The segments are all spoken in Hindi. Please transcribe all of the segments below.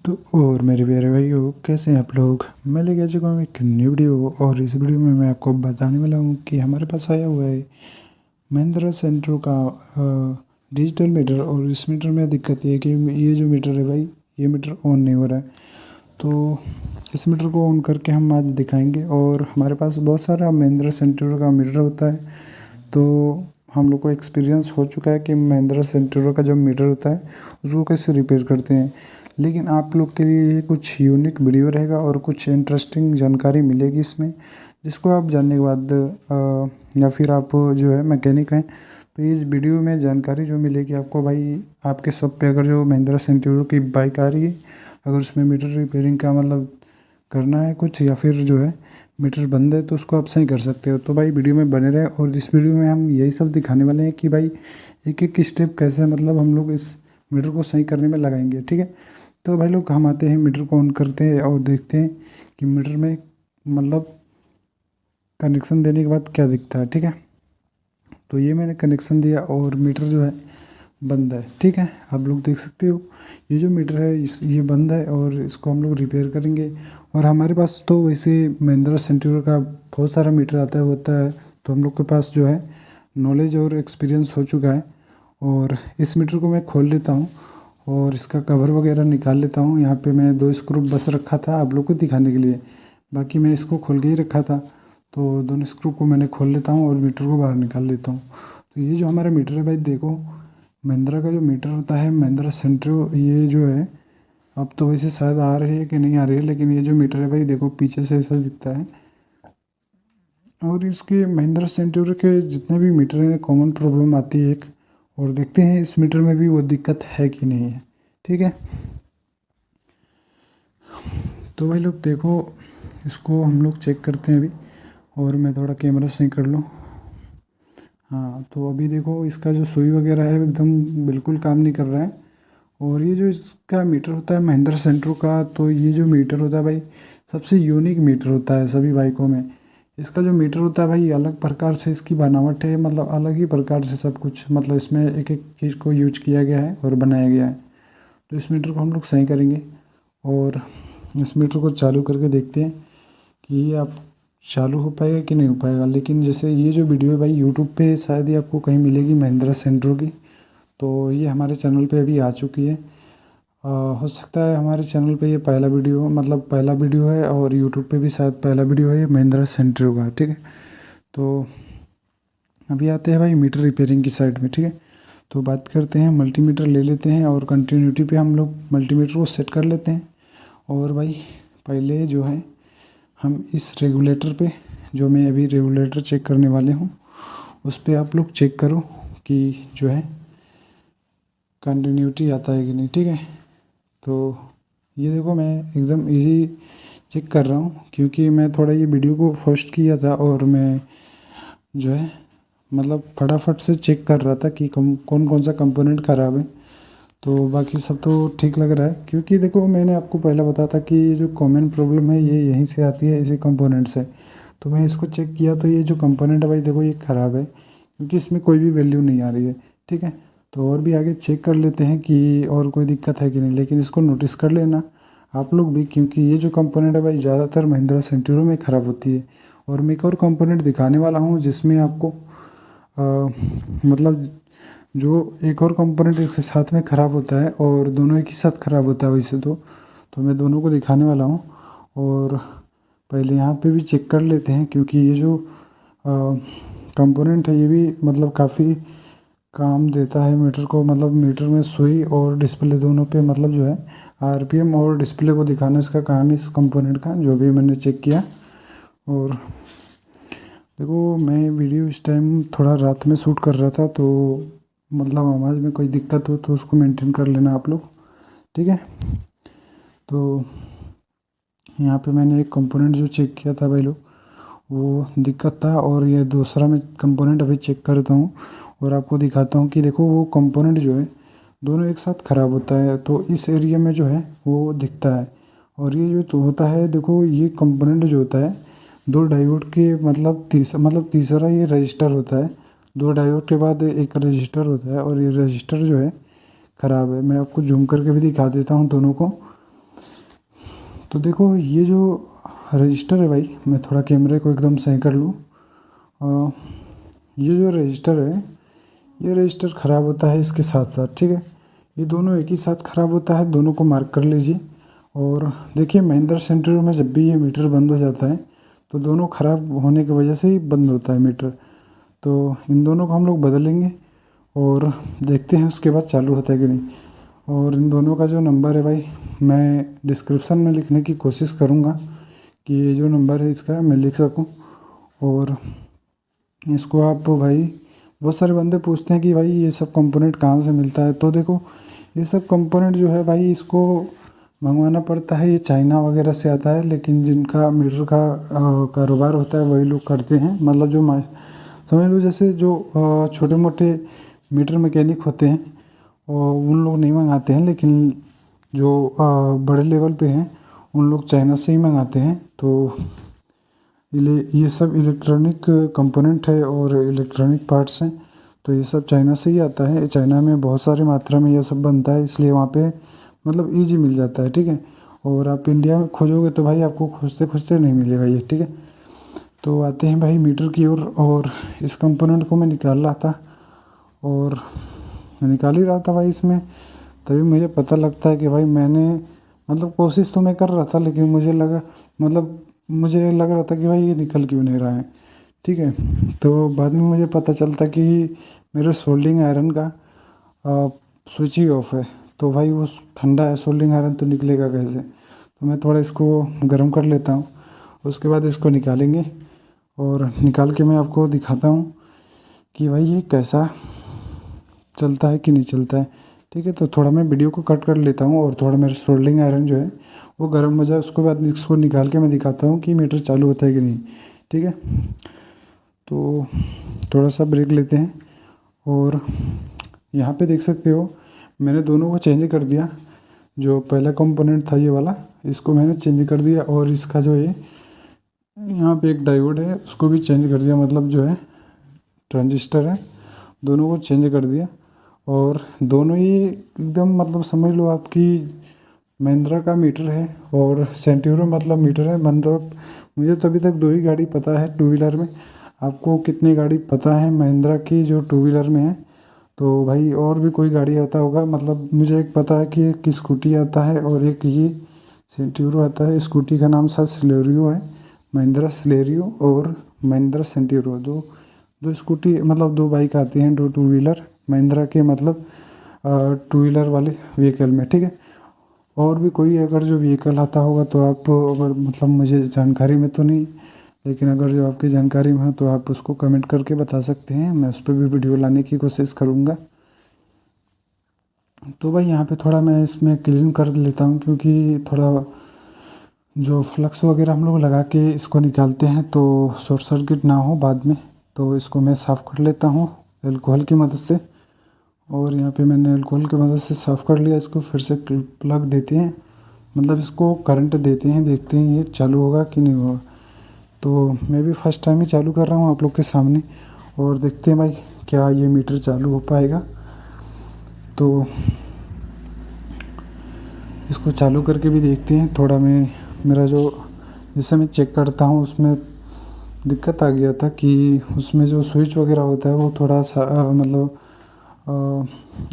तो और मेरे प्यारे भाइयों, कैसे हैं आप लोग। मैं लेके आ चुका हूँ एक न्यू वीडियो और इस वीडियो में मैं आपको बताने वाला हूँ कि हमारे पास आया हुआ है महिंद्रा सेंट्रो का डिजिटल मीटर। और इस मीटर में दिक्कत ये है कि ये जो मीटर है भाई, ये मीटर ऑन नहीं हो रहा है। तो इस मीटर को ऑन करके हम आज दिखाएंगे। और हमारे पास बहुत सारा महिंद्रा सेंट्रो का मीटर होता है, तो हम लोग को एक्सपीरियंस हो चुका है कि महिंद्रा सेंट्रो का जो मीटर होता है उसको कैसे रिपेयर करते हैं। लेकिन आप लोग के लिए कुछ यूनिक वीडियो रहेगा और कुछ इंटरेस्टिंग जानकारी मिलेगी इसमें, जिसको आप जानने के बाद या फिर आप जो है मैकेनिक हैं तो इस वीडियो में जानकारी जो मिलेगी आपको भाई, आपके शॉप पे अगर जो महिंद्रा सेंट्रो की बाइक आ रही है, अगर उसमें मीटर रिपेयरिंग का मतलब करना है कुछ, या फिर जो है मीटर बंद है तो उसको आप सही कर सकते हो। तो भाई वीडियो में बने रहे। और इस वीडियो में हम यही सब दिखाने वाले हैं कि भाई एक एक स्टेप कैसे मतलब हम लोग इस मीटर को सही करने में लगाएंगे, ठीक है। तो भाई लोग हम आते हैं, मीटर को ऑन करते हैं और देखते हैं कि मीटर में मतलब कनेक्शन देने के बाद क्या दिखता है, ठीक है। तो ये मैंने कनेक्शन दिया और मीटर जो है बंद है, ठीक है। आप लोग देख सकते हो ये जो मीटर है ये बंद है और इसको हम लोग रिपेयर करेंगे। और हमारे पास तो वैसे महिंद्रा सेंट्रो का बहुत सारा मीटर आता है होता है, तो हम लोग के पास जो है नॉलेज और एक्सपीरियंस हो चुका है। और इस मीटर को मैं खोल लेता हूँ और इसका कवर वगैरह निकाल लेता हूँ। यहाँ पे मैं 2 स्क्रू बस रखा था आप लोग को दिखाने के लिए, बाकी मैं इसको खोल के ही रखा था। तो दोनों स्क्रू को मैंने खोल लेता हूँ और मीटर को बाहर निकाल लेता हूँ। तो ये जो हमारा मीटर है भाई, देखो महिंद्रा का जो मीटर होता है महिंद्रा सेंट्रो, ये जो है अब तो वैसे शायद आ रही है कि नहीं आ रही है, लेकिन ये जो मीटर है भाई देखो पीछे से ऐसा दिखता है। और इसके महिंद्रा सेंट्रो के जितने भी मीटर हैं कॉमन प्रॉब्लम आती है एक, और देखते हैं इस मीटर में भी वो दिक्कत है कि नहीं है, ठीक है। तो भाई लोग देखो, इसको हम लोग चेक करते हैं अभी। और मैं थोड़ा कैमरा सही कर लूँ। हाँ, तो अभी देखो इसका जो सुई वगैरह है एकदम बिल्कुल काम नहीं कर रहा है। और ये जो इसका मीटर होता है महिंद्रा सेंट्रो का, तो ये जो मीटर होता है भाई सबसे यूनिक मीटर होता है सभी बाइकों में। इसका जो मीटर होता है भाई अलग प्रकार से इसकी बनावट है, मतलब अलग ही प्रकार से सब कुछ, मतलब इसमें एक एक चीज़ को यूज किया गया है और बनाया गया है। तो इस मीटर को हम लोग सही करेंगे और इस मीटर को चालू करके देखते हैं कि ये आप चालू हो पाएगा कि नहीं हो पाएगा। लेकिन जैसे ये जो वीडियो है भाई यूट्यूब पे शायद ही आपको कहीं मिलेगी महिंद्रा सेंट्रो की, तो ये हमारे चैनल पे अभी आ चुकी है। हो सकता है हमारे चैनल पे ये पहला वीडियो हो, मतलब पहला वीडियो है, और यूट्यूब पे भी शायद पहला वीडियो है ये महिंद्रा सेंट्रो का, ठीक है। तो अभी आते हैं भाई मीटर रिपेयरिंग की साइड में, ठीक है। तो बात करते हैं, मल्टीमीटर ले लेते हैं और कंटिन्यूटी पे हम लोग मल्टीमीटर को सेट कर लेते हैं। और भाई पहले जो है हम इस रेगुलेटर पे, जो मैं अभी रेगुलेटर चेक करने वाले हूँ, उस पर आप लोग चेक करो कि जो है कंटिन्यूटी आता है कि नहीं, ठीक है। तो ये देखो मैं एकदम इजी चेक कर रहा हूँ, क्योंकि मैं थोड़ा ये वीडियो को फर्स्ट किया था और मैं जो है मतलब फटाफट से चेक कर रहा था कि कौन कौन सा कंपोनेंट ख़राब है। तो बाकी सब तो ठीक लग रहा है, क्योंकि देखो मैंने आपको पहले बताया था कि ये जो कॉमन प्रॉब्लम है ये यहीं से आती है, इसी कंपोनेंट से। तो मैं इसको चेक किया तो ये जो कंपोनेंट है भाई देखो ये ख़राब है, क्योंकि इसमें कोई भी वैल्यू नहीं आ रही है, ठीक है। तो और भी आगे चेक कर लेते हैं कि और कोई दिक्कत है कि नहीं, लेकिन इसको नोटिस कर लेना आप लोग भी, क्योंकि ये जो कंपोनेंट है भाई ज़्यादातर महिंद्रा सेंट्रो में ख़राब होती है। और मैं एक और कंपोनेंट दिखाने वाला हूँ जिसमें आपको मतलब जो एक और कंपोनेंट एक साथ में ख़राब होता है, और दोनों एक ही साथ ख़राब होता है वैसे तो मैं दोनों को दिखाने वाला हूँ। और पहले यहाँ पे भी चेक कर लेते हैं, क्योंकि ये जो कंपोनेंट है ये भी मतलब काफ़ी काम देता है मीटर को, मतलब मीटर में सुई और डिस्प्ले दोनों पे मतलब जो है आरपीएम और डिस्प्ले को दिखाना इसका काम है इस कंपोनेंट का, जो भी मैंने चेक किया। और देखो मैं वीडियो इस टाइम थोड़ा रात में शूट कर रहा था, तो मतलब आवाज़ में कोई दिक्कत हो तो उसको मेंटेन कर लेना आप लोग, ठीक है। तो यहाँ पे मैंने एक कंपोनेंट जो चेक किया था भाई लोग, वो दिक्कत था। और ये दूसरा मैं कंपोनेंट अभी चेक करता हूँ और आपको दिखाता हूँ कि देखो वो कंपोनेंट जो है दोनों एक साथ ख़राब होता है, तो इस एरिया में जो है वो दिखता है। और ये जो तो होता है देखो, ये कंपोनेंट जो होता है 2 डायोड के मतलब तीसरा ये रजिस्टर होता है। 2 डायोड के बाद एक रजिस्टर होता है, और ये रजिस्टर जो है ख़राब है। मैं आपको जूम करके भी दिखा देता हूँ दोनों को। तो देखो ये जो रजिस्टर है भाई, मैं थोड़ा कैमरे को एकदम सही कर लूँ। ये जो रजिस्टर है, ये रजिस्टर ख़राब होता है इसके साथ साथ, ठीक है। ये दोनों एक ही साथ ख़राब होता है, दोनों को मार्क कर लीजिए। और देखिए महिंद्रा सेंट्रो में जब भी ये मीटर बंद हो जाता है तो दोनों ख़राब होने की वजह से ही बंद होता है मीटर। तो इन दोनों को हम लोग बदलेंगे और देखते हैं उसके बाद चालू होता है कि नहीं। और इन दोनों का जो नंबर है भाई, मैं डिस्क्रिप्शन में लिखने की कोशिश करूँगा कि ये जो नंबर है इसका मैं लिख सकूँ। और इसको आप भाई, बहुत सारे बंदे पूछते हैं कि भाई ये सब कंपोनेंट कहाँ से मिलता है। तो देखो ये सब कंपोनेंट जो है भाई, इसको मंगवाना पड़ता है, ये चाइना वगैरह से आता है। लेकिन जिनका मीटर का कारोबार होता है वही लोग करते हैं। मतलब जो समझ लो जैसे जो छोटे मोटे मीटर मैकेनिक होते हैं उन लोग नहीं मंगाते हैं, लेकिन जो बड़े लेवल पे हैं उन लोग चाइना से ही मंगाते हैं। तो ये सब इलेक्ट्रॉनिक कंपोनेंट है और इलेक्ट्रॉनिक पार्ट्स हैं, तो ये सब चाइना से ही आता है। चाइना में बहुत सारी मात्रा में ये सब बनता है, इसलिए वहाँ पे मतलब ईजी मिल जाता है, ठीक है। और आप इंडिया में खोजोगे तो भाई आपको खोजते खोजते नहीं मिलेगा ये, ठीक है। तो आते हैं भाई मीटर की ओर। और इस कंपोनेंट को मैं निकाल रहा था और निकाल ही रहा था भाई इसमें, तभी मुझे पता लगता है कि भाई मैंने मतलब कोशिश तो मैं कर रहा था, लेकिन मुझे लग रहा था कि भाई ये निकल क्यों नहीं रहा है, ठीक है। तो बाद में मुझे पता चलता कि मेरे सोल्डिंग आयरन का स्विच ही ऑफ है। तो भाई वो ठंडा है सोल्डिंग आयरन, तो निकलेगा कैसे। तो मैं थोड़ा इसको गर्म कर लेता हूँ, उसके बाद इसको निकालेंगे और निकाल के मैं आपको दिखाता हूँ कि भाई ये कैसा चलता है कि नहीं चलता है, ठीक है। तो थोड़ा मैं वीडियो को कट कर लेता हूँ और थोड़ा मेरा सोल्डिंग आयरन जो है वो गर्म हो जाए, उसके बाद इसको निकाल के मैं दिखाता हूँ कि मीटर चालू होता है कि नहीं, ठीक है। तो थोड़ा सा ब्रेक लेते हैं और यहाँ पे देख सकते हो मैंने दोनों को चेंज कर दिया। जो पहला कंपोनेंट था ये वाला, इसको मैंने चेंज कर दिया। और इसका जो है यहाँ पे एक डायोड है, उसको भी चेंज कर दिया। मतलब जो है ट्रांजिस्टर है, दोनों को चेंज कर दिया। और दोनों ही एकदम मतलब समझ लो आपकी महिंद्रा का मीटर है और सेंट्यूरो मतलब मीटर है। मतलब मुझे तो अभी तक 2 ही गाड़ी पता है टू व्हीलर में। आपको कितनी गाड़ी पता है महिंद्रा की जो टू व्हीलर में है? तो भाई और भी कोई गाड़ी आता होगा। मतलब मुझे एक पता है कि एक स्कूटी आता है और एक ये सेंट्यूरो आता है। स्कूटी का नाम शायद सिलेरियो है, महिंद्रा सिलेरियो और महिंद्रा सेंट्यूरो। दो स्कूटी मतलब 2 बाइक आती हैं, 2 टू व्हीलर महिंद्रा के, मतलब टू व्हीलर वाले व्हीकल में, ठीक है। और भी कोई अगर जो व्हीकल आता होगा तो आप अगर मतलब मुझे जानकारी में तो नहीं, लेकिन अगर जो आपकी जानकारी में हो तो आप उसको कमेंट करके बता सकते हैं, मैं उस पर भी वीडियो लाने की कोशिश करूँगा। तो भाई यहाँ पे थोड़ा मैं इसमें क्लीन कर लेता हूँ, क्योंकि थोड़ा जो फ्लक्स वगैरह हम लोग लगा के इसको निकालते हैं तो शॉर्ट सर्किट ना हो बाद में। तो इसको मैं साफ़ कर लेता हूँ एल्कोहल की मदद से। और यहाँ पे मैंने एल्कोहल की मदद से साफ़ कर लिया। इसको फिर से प्लग देते हैं, मतलब इसको करंट देते हैं, देखते हैं ये चालू होगा कि नहीं होगा। तो मैं भी फर्स्ट टाइम ही चालू कर रहा हूँ आप लोग के सामने, और देखते हैं भाई क्या ये मीटर चालू हो पाएगा। तो इसको चालू करके भी देखते हैं। थोड़ा मेरा जो जिससे मैं चेक करता हूँ उसमें दिक्कत आ गया था कि उसमें जो स्विच वगैरह होता है वो थोड़ा सा मतलब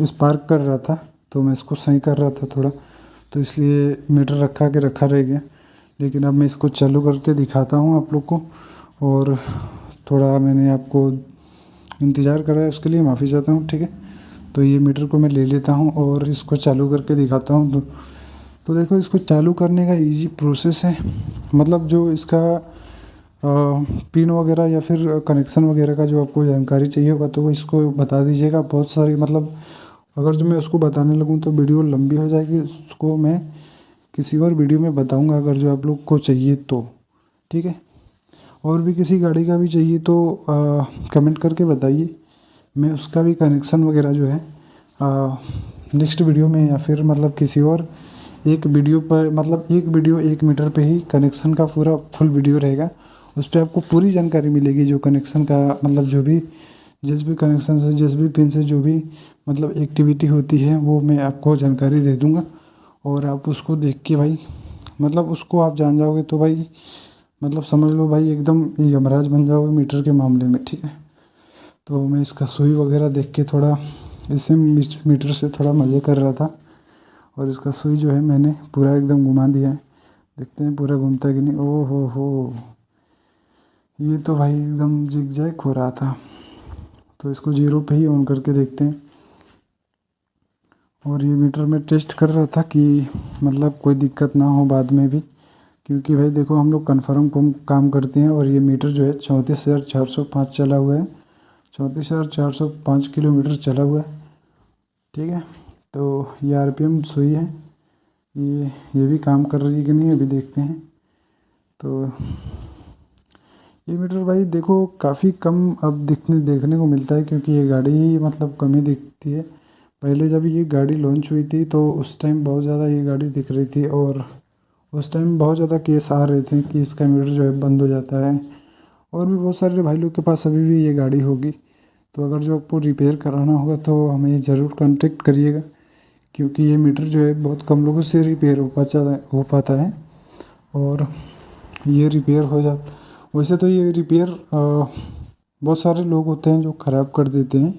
स्पार्क कर रहा था। तो मैं इसको सही कर रहा था थोड़ा, तो इसलिए मीटर रखा रह गया। लेकिन अब मैं इसको चालू करके दिखाता हूँ आप लोग को। और थोड़ा मैंने आपको इंतज़ार करा है, उसके लिए माफ़ी चाहता हूँ, ठीक है। तो ये मीटर को मैं ले लेता हूँ और इसको चालू करके दिखाता हूँ। तो देखो इसको चालू करने का इजी प्रोसेस है। मतलब जो इसका पिन वगैरह या फिर कनेक्शन वगैरह का जो आपको जानकारी चाहिए होगा तो वो इसको बता दीजिएगा। बहुत सारी मतलब अगर जो मैं उसको बताने लगूँ तो वीडियो लंबी हो जाएगी, उसको मैं किसी और वीडियो में बताऊंगा अगर जो आप लोग को चाहिए तो, ठीक है। और भी किसी गाड़ी का भी चाहिए तो कमेंट करके बताइए, मैं उसका भी कनेक्शन वगैरह जो है नेक्स्ट वीडियो में या फिर मतलब किसी और एक वीडियो पर, मतलब एक वीडियो 1 मीटर पे ही कनेक्शन का पूरा फुल वीडियो रहेगा। उस पर आपको पूरी जानकारी मिलेगी जो कनेक्शन का मतलब जो भी जिस भी कनेक्शन से जिस भी पिन से जो भी मतलब एक्टिविटी होती है वो मैं आपको जानकारी दे दूँगा। और आप उसको देख के भाई मतलब उसको आप जान जाओगे तो भाई मतलब समझ लो भाई एकदम यमराज बन जाओगे मीटर के मामले में, ठीक है। तो मैं इसका सुई वगैरह देख के थोड़ा इससे मीटर से थोड़ा मज़े कर रहा था। और इसका सुई जो है मैंने पूरा एकदम घुमा दिया है, देखते हैं पूरा घूमता है कि नहीं। ओ हो, ये तो भाई एकदम जिग जैग हो रहा था। तो इसको 0 पे ही ऑन करके देखते हैं। और ये मीटर में टेस्ट कर रहा था कि मतलब कोई दिक्कत ना हो बाद में भी, क्योंकि भाई देखो हम लोग कन्फर्म काम करते हैं। और ये मीटर जो है 34,405 चला हुआ है, 34,405 किलोमीटर चला हुआ है, ठीक है। तो ये RPM सुई है, ये भी काम कर रही है कि नहीं अभी देखते हैं। तो ये मीटर भाई देखो काफ़ी कम अब देखने को मिलता है, क्योंकि ये गाड़ी ही मतलब कम ही दिखती है। पहले जब ये गाड़ी लॉन्च हुई थी तो उस टाइम बहुत ज़्यादा ये गाड़ी दिख रही थी, और उस टाइम बहुत ज़्यादा केस आ रहे थे कि इसका मीटर जो है बंद हो जाता है। और भी बहुत सारे भाई लोग के पास अभी भी ये गाड़ी होगी। तो अगर जो आपको रिपेयर कराना होगा तो हमें ज़रूर कांटेक्ट करिएगा, क्योंकि ये मीटर जो है बहुत कम लोगों से रिपेयर हो पाता है। और ये रिपेयर हो जाता, वैसे तो ये रिपेयर बहुत सारे लोग होते हैं जो ख़राब कर देते हैं,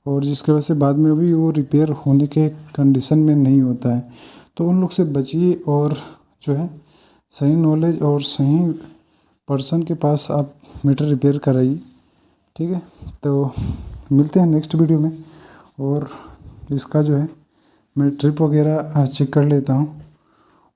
और जिसके वजह से बाद में भी वो रिपेयर होने के कंडीशन में नहीं होता है। तो उन लोग से बचिए, और जो है सही नॉलेज और सही पर्सन के पास आप मीटर रिपेयर कराइए, ठीक है। तो मिलते हैं नेक्स्ट वीडियो में। और इसका जो है मैं ट्रिप वगैरह चेक कर लेता हूँ,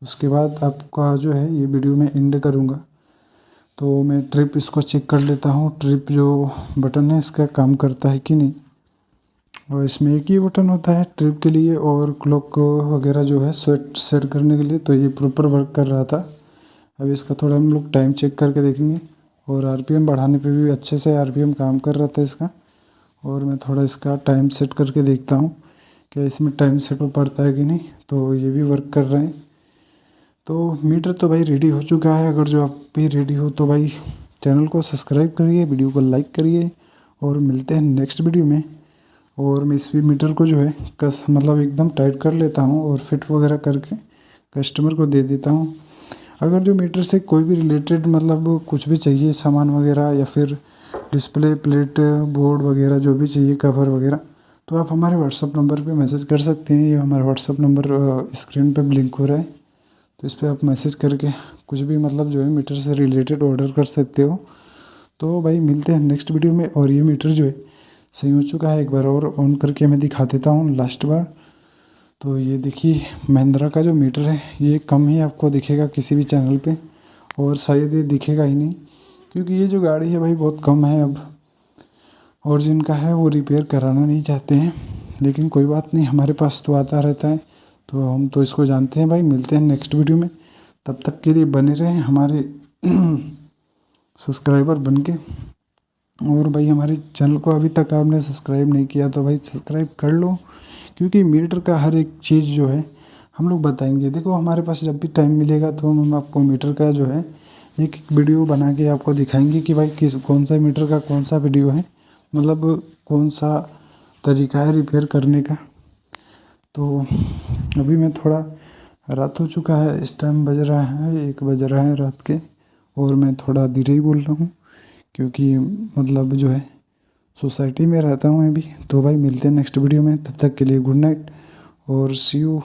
उसके बाद आपका जो है ये वीडियो में एंड करूँगा। तो मैं ट्रिप इसको चेक कर लेता हूँ, ट्रिप जो बटन है इसका काम करता है कि नहीं। और इसमें एक ही बटन होता है ट्रिप के लिए, और क्लॉक वगैरह जो है सेट करने के लिए। तो ये प्रॉपर वर्क कर रहा था। अब इसका थोड़ा हम लोग टाइम चेक करके देखेंगे, और RPM बढ़ाने पे भी अच्छे से RPM काम कर रहा था इसका। और मैं थोड़ा इसका टाइम सेट करके देखता हूँ क्या इसमें टाइम सेट हो पड़ता है कि नहीं। तो ये भी वर्क कर रहे हैं। तो मीटर तो भाई रेडी हो चुका है। अगर जो आप भी रेडी हो तो भाई चैनल को सब्सक्राइब करिए, वीडियो को लाइक करिए, और मिलते हैं नेक्स्ट वीडियो में। और मैं इस मीटर को जो है मतलब एकदम टाइट कर लेता हूँ, और फिट वगैरह करके कस्टमर को दे देता हूँ। अगर जो मीटर से कोई भी रिलेटेड मतलब कुछ भी चाहिए सामान वगैरह, या फिर डिस्प्ले प्लेट बोर्ड वगैरह जो भी चाहिए, कवर वगैरह, तो आप हमारे व्हाट्सअप नंबर पे मैसेज कर सकते हैं। ये हमारा व्हाट्सअप नंबर स्क्रीन पे ब्लिंक हो रहा है, तो इस पर आप मैसेज करके कुछ भी मतलब जो है मीटर से रिलेटेड ऑर्डर कर सकते हो। तो भाई मिलते हैं नेक्स्ट वीडियो में। और ये मीटर जो है सही हो चुका है, एक बार और ऑन करके मैं दिखा देता हूँ लास्ट बार। तो ये देखिए महिंद्रा का जो मीटर है ये कम ही आपको दिखेगा किसी भी चैनल पे, और शायद ये दिखेगा ही नहीं, क्योंकि ये जो गाड़ी है भाई बहुत कम है अब, और जिनका है वो रिपेयर कराना नहीं चाहते हैं। लेकिन कोई बात नहीं, हमारे पास तो आता रहता है, तो हम तो इसको जानते हैं भाई। मिलते हैं नेक्स्ट वीडियो में, तब तक के लिए बने रहें हमारे सब्सक्राइबर बन के। और भाई हमारे चैनल को अभी तक आपने सब्सक्राइब नहीं किया तो भाई सब्सक्राइब कर लो, क्योंकि मीटर का हर एक चीज़ जो है हम लोग बताएंगे। देखो हमारे पास जब भी टाइम मिलेगा तो हम आपको मीटर का जो है एक वीडियो बना के आपको दिखाएंगे कि भाई कौन सा मीटर का कौन सा वीडियो है, मतलब कौन सा तरीका है रिपेयर करने का। तो अभी मैं थोड़ा रात हो चुका है, इस टाइम बज रहा है 1 बज रहा है रात के, और मैं थोड़ा धीरे ही बोल रहा हूँ, क्योंकि मतलब जो है सोसाइटी में रहता हूँ मैं भी। तो भाई मिलते हैं नेक्स्ट वीडियो में, तब तक के लिए गुड नाइट और सी यू।